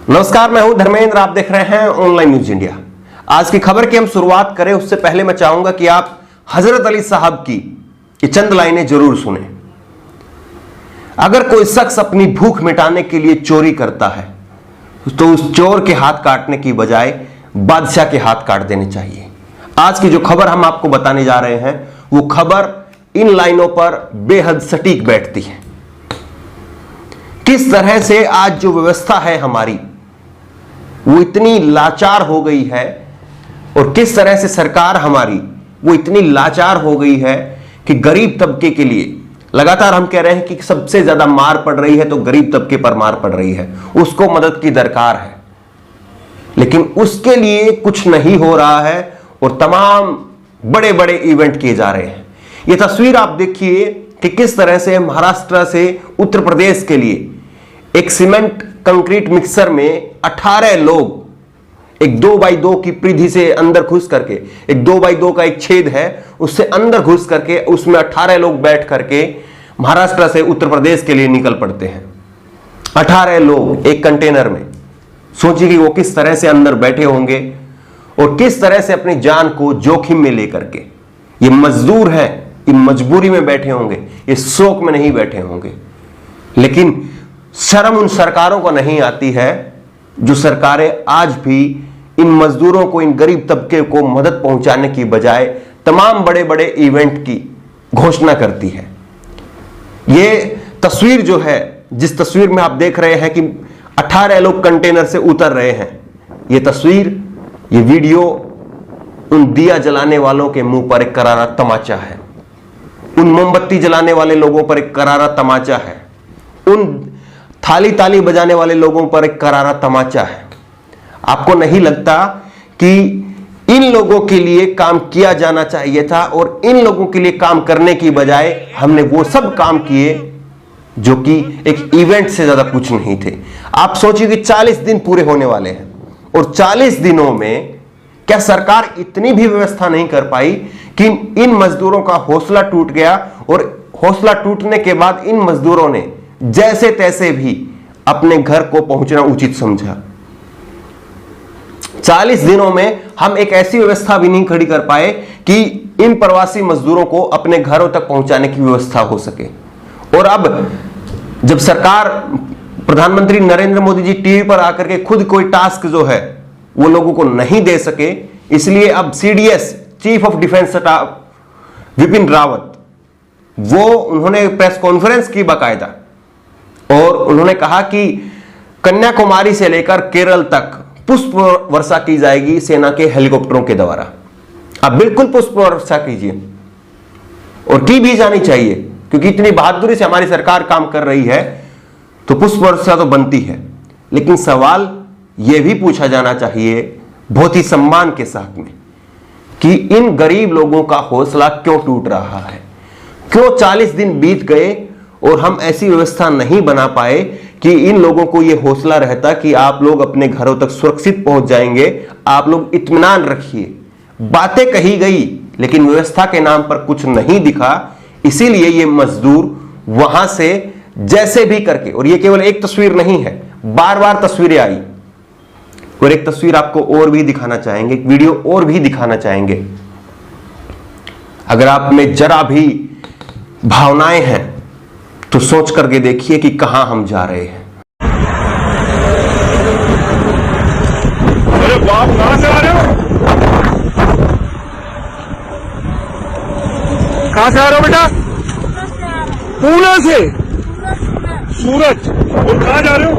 नमस्कार, मैं हूं धर्मेंद्र। आप देख रहे हैं ऑनलाइन न्यूज इंडिया। आज की खबर की हम शुरुआत करें उससे पहले मैं चाहूंगा कि आप हजरत अली साहब की ये चंद लाइनें जरूर सुने। अगर कोई शख्स अपनी भूख मिटाने के लिए चोरी करता है तो उस चोर के हाथ काटने की बजाय बादशाह के हाथ काट देने चाहिए। आज की जो खबर हम आपको बताने जा रहे हैं वो खबर इन लाइनों पर बेहद सटीक बैठती है। किस तरह से आज जो व्यवस्था है हमारी वो इतनी लाचार हो गई है और किस तरह से सरकार हमारी वो इतनी लाचार हो गई है कि गरीब तबके के लिए लगातार हम कह रहे हैं कि सबसे ज्यादा मार पड़ रही है तो गरीब तबके पर मार पड़ रही है, उसको मदद की दरकार है, लेकिन उसके लिए कुछ नहीं हो रहा है और तमाम बड़े बड़े इवेंट किए जा रहे हैं। यह तस्वीर आप देखिए कि किस तरह से महाराष्ट्र से उत्तर प्रदेश के लिए एक सीमेंट कंक्रीट मिक्सर में 18 लोग एक 2x2 की परिधि से अंदर घुस करके, एक 2x2 का एक छेद है उससे अंदर घुस करके उसमें 18 लोग बैठ करके महाराष्ट्र से उत्तर प्रदेश के लिए निकल पड़ते हैं। 18 लोग एक कंटेनर में। सोचिए कि वो किस तरह से अंदर बैठे होंगे और किस तरह से अपनी जान को जोखिम में लेकर के ये मजदूर है, ये मजबूरी में बैठे होंगे, ये शौक में नहीं बैठे होंगे। लेकिन शर्म उन सरकारों को नहीं आती है जो सरकारें आज भी इन मजदूरों को, इन गरीब तबके को मदद पहुंचाने की बजाय तमाम बड़े बड़े इवेंट की घोषणा करती है। यह तस्वीर जो है, जिस तस्वीर में आप देख रहे हैं कि 18 लोग कंटेनर से उतर रहे हैं, यह तस्वीर, यह वीडियो उन दिया जलाने वालों के मुंह पर एक करारा तमाचा है, उन मोमबत्ती जलाने वाले लोगों पर एक करारा तमाचा है, उन थाली ताली बजाने वाले लोगों पर एक करारा तमाचा है। आपको नहीं लगता कि इन लोगों के लिए काम किया जाना चाहिए था और इन लोगों के लिए काम करने की बजाय हमने वो सब काम किए जो कि एक इवेंट से ज्यादा कुछ नहीं थे। आप सोचिए कि 40 दिन पूरे होने वाले हैं और 40 दिनों में क्या सरकार इतनी भी व्यवस्था नहीं कर पाई कि इन मजदूरों का हौसला टूट गया और हौसला टूटने के बाद इन मजदूरों ने जैसे तैसे भी अपने घर को पहुंचना उचित समझा। 40 दिनों में हम एक ऐसी व्यवस्था भी नहीं खड़ी कर पाए कि इन प्रवासी मजदूरों को अपने घरों तक पहुंचाने की व्यवस्था हो सके। और अब जब सरकार, प्रधानमंत्री नरेंद्र मोदी जी टीवी पर आकर के खुद कोई टास्क जो है वो लोगों को नहीं दे सके, इसलिए अब CDS, chief of defence staff Vipin Rawat, वो उन्होंने प्रेस कॉन्फ्रेंस की बाकायदा और उन्होंने कहा कि कन्याकुमारी से लेकर केरल तक पुष्प वर्षा की जाएगी सेना के हेलीकॉप्टरों के द्वारा। अब बिल्कुल पुष्प वर्षा कीजिए और की भी जानी चाहिए, क्योंकि इतनी बहादुरी से हमारी सरकार काम कर रही है तो पुष्प वर्षा तो बनती है। लेकिन सवाल यह भी पूछा जाना चाहिए बहुत ही सम्मान के साथ में कि इन गरीब लोगों का हौसला क्यों टूट रहा है, क्यों 40 दिन बीत गए और हम ऐसी व्यवस्था नहीं बना पाए कि इन लोगों को यह हौसला रहता कि आप लोग अपने घरों तक सुरक्षित पहुंच जाएंगे, आप लोग इत्मीनान रखिए। बातें कही गई लेकिन व्यवस्था के नाम पर कुछ नहीं दिखा, इसीलिए ये मजदूर वहां से जैसे भी करके, और ये केवल एक तस्वीर नहीं है, बार बार तस्वीरें आई और एक तस्वीर आपको और भी दिखाना चाहेंगे, एक वीडियो और भी दिखाना चाहेंगे। अगर आप में जरा भी भावनाएं हैं तो सोच करके देखिए कि कहां हम जा रहे हैं। अरे बाप, कहां से आ रहे हो? कहां से आ रहे हो बेटा? पूना से? सूरत। और कहां जा रहे हो?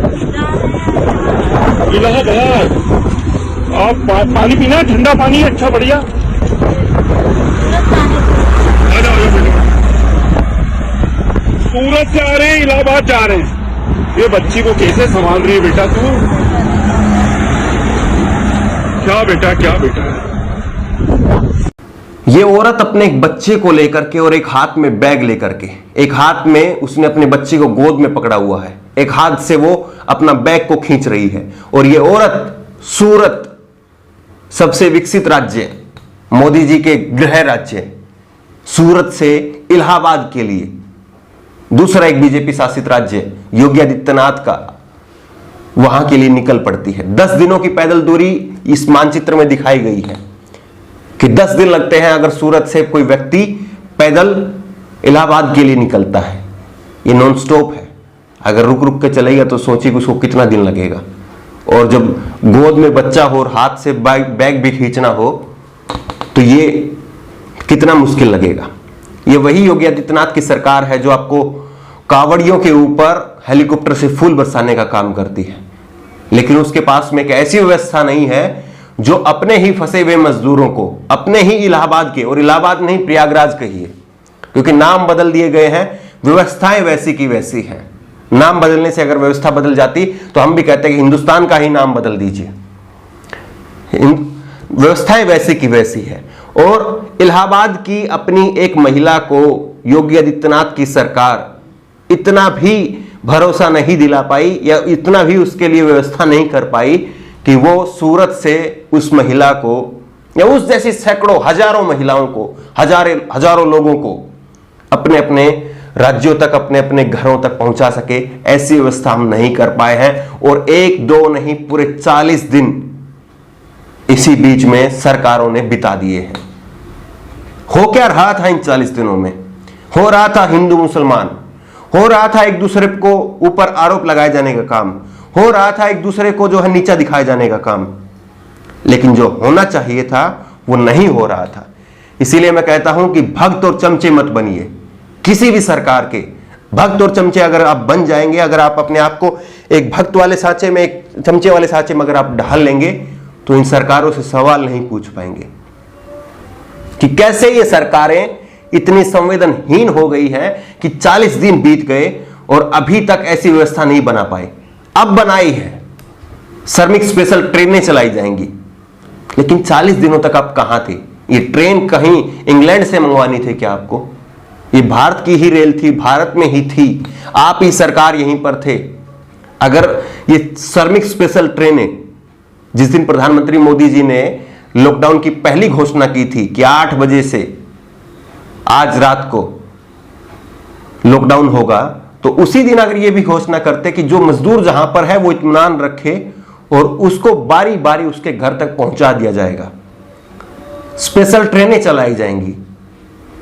इलाहाबाद। आप पानी पीना, ठंडा पानी है, अच्छा बढ़िया। सूरत से आ रहे हैं, इलाहाबाद जा रहे हैं। ये बच्ची को कैसे संभाल रही है बेटा तू? क्या बेटा, क्या बेटा? ये औरत अपने एक बच्चे को लेकर के और एक हाथ में बैग लेकर के, एक हाथ में उसने अपने बच्चे को गोद में पकड़ा हुआ है, एक हाथ से वो अपना बैग को खींच रही है। और ये औरत सूरत, सबसे विकसित राज्य, मोदी जी के गृह राज्य सूरत से इलाहाबाद के लिए दूसरा एक बीजेपी शासित राज्य योगी आदित्यनाथ का वहां के लिए निकल पड़ती है। 10 दिनों की पैदल दूरी इस मानचित्र में दिखाई गई है कि 10 दिन लगते हैं अगर सूरत से कोई व्यक्ति पैदल इलाहाबाद के लिए निकलता है। ये नॉन स्टॉप है, अगर रुक रुक के चलेगा तो सोचिए उसको कितना दिन लगेगा। और जब गोद में बच्चा हो और हाथ से बैग भी खींचना हो तो ये कितना मुश्किल लगेगा। ये वही योगी आदित्यनाथ की सरकार है जो आपको कांवड़ियों के ऊपर हेलीकॉप्टर से फूल बरसाने का काम करती है, लेकिन उसके पास में एक ऐसी व्यवस्था नहीं है जो अपने ही फंसे हुए मजदूरों को, अपने ही इलाहाबाद के, और इलाहाबाद नहीं प्रयागराज कहिए, क्योंकि नाम बदल दिए गए हैं, व्यवस्थाएं वैसी की वैसी हैं। नाम बदलने से अगर व्यवस्था बदल जाती तो हम भी कहते हैं कि हिंदुस्तान का ही नाम बदल दीजिए। व्यवस्थाएं वैसी की वैसी है। और इलाहाबाद की अपनी एक महिला को योगी आदित्यनाथ की सरकार इतना भी भरोसा नहीं दिला पाई या इतना भी उसके लिए व्यवस्था नहीं कर पाई कि वो सूरत से उस महिला को या उस जैसी सैकड़ों हजारों महिलाओं को, हजारों लोगों को अपने अपने राज्यों तक, अपने अपने घरों तक पहुंचा सके। ऐसी व्यवस्था हम नहीं कर पाए हैं। और 1-2 नहीं, पूरे 40 दिन इसी बीच में सरकारों ने बिता दिए हैं। हो क्या रहा था इन 40 दिनों में? हो रहा था हिंदू मुसलमान, हो रहा था एक दूसरे को ऊपर आरोप लगाए जाने का काम, हो रहा था एक दूसरे को जो है नीचा दिखाए जाने का काम, लेकिन जो होना चाहिए था वो नहीं हो रहा था। इसीलिए मैं कहता हूं कि भक्त और चमचे मत बनिए। किसी भी सरकार के भक्त और चमचे अगर आप बन जाएंगे, अगर आप अपने आप को एक भक्त वाले सांचे में, एक चमचे वाले सांचे में अगर आप ढाल लेंगे तो इन सरकारों से सवाल नहीं पूछ पाएंगे कि कैसे ये सरकारें इतनी संवेदनहीन हो गई है कि 40 दिन बीत गए और अभी तक ऐसी व्यवस्था नहीं बना पाए। अब बनाई है, श्रमिक स्पेशल ट्रेनें चलाई जाएंगी, लेकिन 40 दिनों तक आप कहां थे? ये ट्रेन कहीं इंग्लैंड से मंगवानी थी क्या आपको? ये भारत की ही रेल थी, भारत में ही थी, आप ही सरकार यहीं पर थे। अगर ये श्रमिक स्पेशल ट्रेनें, जिस दिन प्रधानमंत्री मोदी जी ने लॉकडाउन की पहली घोषणा की थी कि 8 बजे से आज रात को लॉकडाउन होगा, तो उसी दिन अगर ये भी घोषणा करते कि जो मजदूर जहां पर है वो इत्मीनान रखे और उसको बारी बारी उसके घर तक पहुंचा दिया जाएगा, स्पेशल ट्रेनें चलाई जाएंगी,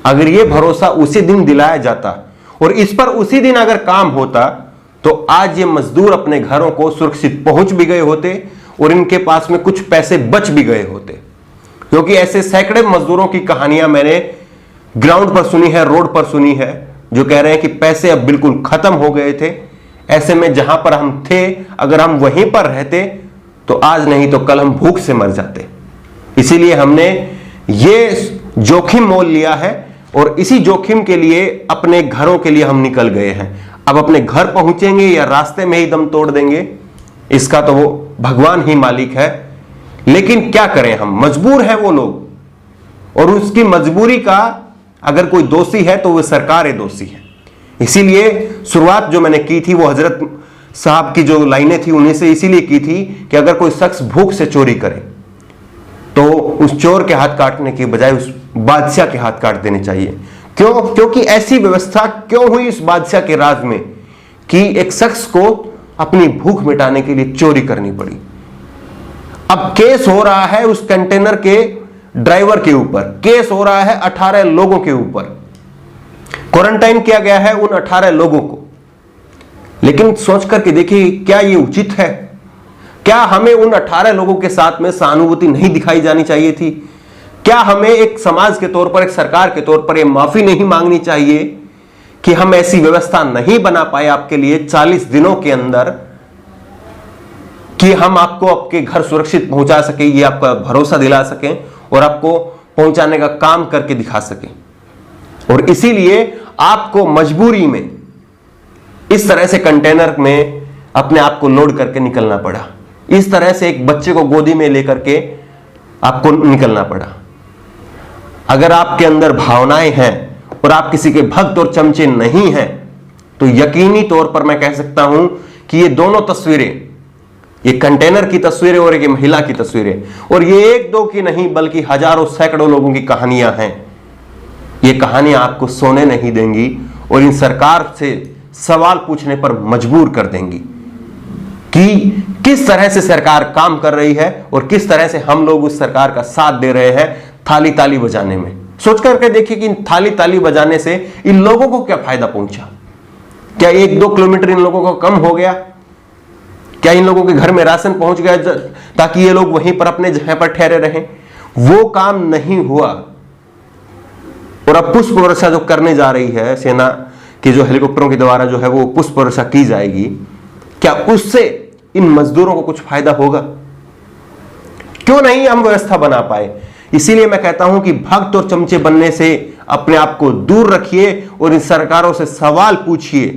अगर ये भरोसा उसी दिन दिलाया जाता और इस पर उसी दिन अगर काम होता तो आज ये मजदूर अपने घरों को सुरक्षित पहुंच भी गए होते और इनके पास में कुछ पैसे बच भी गए होते। क्योंकि ऐसे सैकड़े मजदूरों की कहानियां मैंने ग्राउंड पर सुनी है, रोड पर सुनी है, जो कह रहे हैं कि पैसे अब बिल्कुल खत्म हो गए थे। ऐसे में जहां पर हम थे, अगर हम वहीं पर रहते तो आज नहीं तो कल हम भूख से मर जाते। इसीलिए हमने ये जोखिम मोल लिया है और इसी जोखिम के लिए अपने घरों के लिए हम निकल गए हैं। अब अपने घर पहुंचेंगे या रास्ते में ही दम तोड़ देंगे, इसका तो वो भगवान ही मालिक है। लेकिन क्या करें, हम मजबूर हैं वो लोग, और उसकी मजबूरी का अगर कोई दोषी है तो वो सरकार दोषी है। इसीलिए शुरुआत जो मैंने की थी वो हजरत साहब की जो लाइनें थी उन्हीं से इसीलिए की थी कि अगर कोई शख्स भूख से चोरी करे तो उस चोर के हाथ काटने के बजाय उस बादशाह के हाथ काट देने चाहिए। क्यों? क्योंकि ऐसी व्यवस्था क्यों हुई इस बादशाह के राज में कि एक शख्स को अपनी भूख मिटाने के लिए चोरी करनी पड़ी। अब केस हो रहा है उस कंटेनर के ड्राइवर के ऊपर, केस हो रहा है 18 लोगों के ऊपर, क्वारंटाइन किया गया है उन 18 लोगों को। लेकिन सोच करके देखिए, क्या यह उचित है? क्या हमें उन 18 लोगों के साथ में सहानुभूति नहीं दिखाई जानी चाहिए थी? क्या हमें एक समाज के तौर पर, एक सरकार के तौर पर यह माफी नहीं मांगनी चाहिए कि हम ऐसी व्यवस्था नहीं बना पाए आपके लिए 40 दिनों के अंदर कि हम आपको आपके घर सुरक्षित पहुंचा सके, ये आपका भरोसा दिला सकें और आपको पहुंचाने का काम करके दिखा सकें। और इसीलिए आपको मजबूरी में इस तरह से कंटेनर में अपने आप को लोड करके निकलना पड़ा, इस तरह से एक बच्चे को गोदी में लेकर के आपको निकलना पड़ा। अगर आपके अंदर भावनाएं हैं और आप किसी के भक्त और चमचे नहीं हैं तो यकीनी तौर पर मैं कह सकता हूं कि ये दोनों तस्वीरें, ये कंटेनर की तस्वीरें और एक महिला की तस्वीरें, और ये 1-2 की नहीं बल्कि हजारों सैकड़ों लोगों की कहानियां हैं। ये कहानियां आपको सोने नहीं देंगी और इन सरकार से सवाल पूछने पर मजबूर कर देंगी। कि किस तरह से सरकार काम कर रही है और किस तरह से हम लोग उस सरकार का साथ दे रहे हैं थाली ताली बजाने में। सोच करके देखिए कि इन थाली ताली बजाने से इन लोगों को क्या फायदा पहुंचा। क्या 1-2 किलोमीटर इन लोगों को कम हो गया? क्या इन लोगों के घर में राशन पहुंच गया ताकि ये लोग वहीं पर अपने जगह पर ठहरे रहें? वो काम नहीं हुआ। और अब पुष्प वर्षा जो करने जा रही है सेना के जो हेलीकॉप्टरों के द्वारा जो है वो पुष्प वर्षा की जाएगी, क्या उससे इन मजदूरों को कुछ फायदा होगा? क्यों नहीं हम व्यवस्था बना पाए? इसीलिए मैं कहता हूं कि भक्त और चमचे बनने से अपने आप को दूर रखिए और इन सरकारों से सवाल पूछिए।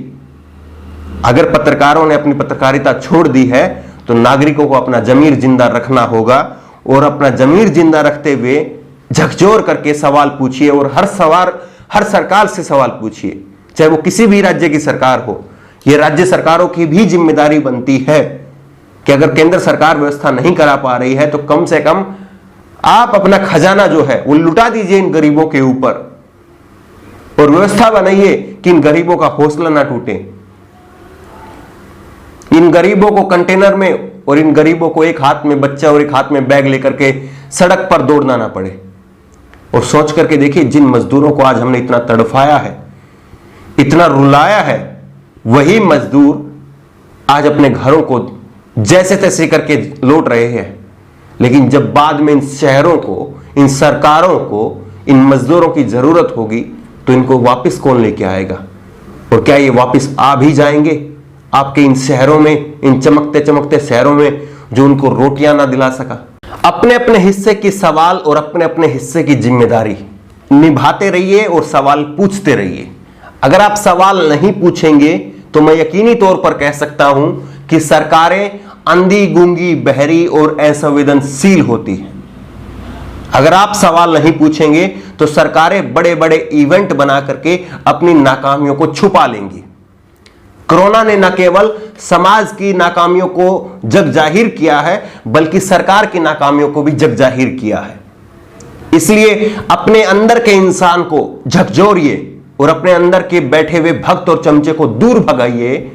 अगर पत्रकारों ने अपनी पत्रकारिता छोड़ दी है तो नागरिकों को अपना जमीर जिंदा रखना होगा और अपना जमीर जिंदा रखते हुए झकझोर करके सवाल पूछिए और हर सरकार से सवाल पूछिए, चाहे वो किसी भी राज्य की सरकार हो। यह राज्य सरकारों की भी जिम्मेदारी बनती है कि अगर केंद्र सरकार व्यवस्था नहीं करा पा रही है तो कम से कम आप अपना खजाना जो है वो लुटा दीजिए इन गरीबों के ऊपर और व्यवस्था बनाइए कि इन गरीबों का हौसला ना टूटे, इन गरीबों को कंटेनर में और इन गरीबों को एक हाथ में बच्चा और एक हाथ में बैग लेकर के सड़क पर दौड़ना ना पड़े। और सोच करके देखिए, जिन मजदूरों को आज हमने इतना तड़फाया है, इतना रुलाया है, वही मजदूर आज अपने घरों को जैसे तैसे करके लौट रहे हैं। लेकिन जब बाद में इन शहरों को, इन सरकारों को, इन मजदूरों की जरूरत होगी तो इनको वापस कौन लेके आएगा? और क्या ये वापस आ भी जाएंगे आपके इन शहरों में, इन चमकते चमकते शहरों में जो उनको रोटियां ना दिला सका? अपने अपने हिस्से की सवाल और अपने अपने हिस्से की जिम्मेदारी निभाते रहिए और सवाल पूछते रहिए। अगर आप सवाल नहीं पूछेंगे तो मैं यकीनी तौर पर कह सकता हूं कि सरकारें अंधी, गूंगी, बहरी और असंवेदनशील होती हैं। अगर आप सवाल नहीं पूछेंगे तो सरकारें बड़े बड़े इवेंट बना करके अपनी नाकामियों को छुपा लेंगी। कोरोना ने न केवल समाज की नाकामियों को जग जाहिर किया है बल्कि सरकार की नाकामियों को भी जग जाहिर किया है। इसलिए अपने अंदर के इंसान को झकझोरिए और अपने अंदर के बैठे हुए भक्त और चमचे को दूर भगाइए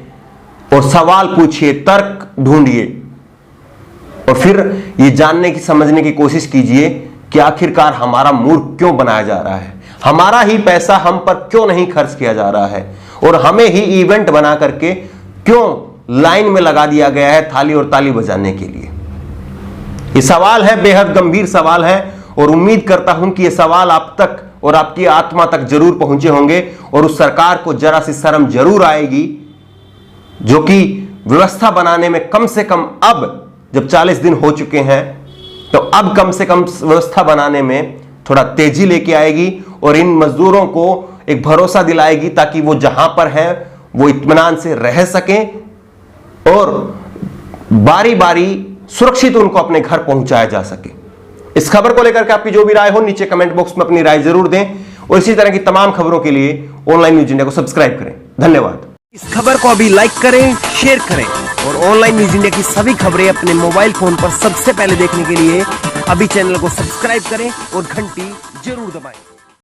और सवाल पूछिए, तर्क ढूंढिए और फिर ये जानने की, समझने की कोशिश कीजिए कि आखिरकार हमारा मूर्ख क्यों बनाया जा रहा है, हमारा ही पैसा हम पर क्यों नहीं खर्च किया जा रहा है और हमें ही इवेंट बना करके क्यों लाइन में लगा दिया गया है थाली और ताली बजाने के लिए। ये सवाल है, बेहद गंभीर सवाल है और उम्मीद करता हूं कि ये सवाल आप तक और आपकी आत्मा तक जरूर पहुंचे होंगे और उस सरकार को जरा सी शर्म जरूर आएगी जो कि व्यवस्था बनाने में कम से कम, अब जब 40 दिन हो चुके हैं तो अब कम से कम व्यवस्था बनाने में थोड़ा तेजी लेके आएगी और इन मजदूरों को एक भरोसा दिलाएगी ताकि वो जहां पर हैं वो इत्मीनान से रह सकें और बारी बारी सुरक्षित उनको अपने घर पहुंचाया जा सके। इस खबर को लेकर के आपकी जो भी राय हो नीचे कमेंट बॉक्स में अपनी राय जरूर दें और इसी तरह की तमाम खबरों के लिए ऑनलाइन न्यूज इंडिया को सब्सक्राइब करें। धन्यवाद। इस खबर को अभी लाइक करें, शेयर करें और ऑनलाइन न्यूज इंडिया की सभी खबरें अपने मोबाइल फोन पर सबसे पहले देखने के लिए अभी चैनल को सब्सक्राइब करें और घंटी जरूर दबाएं।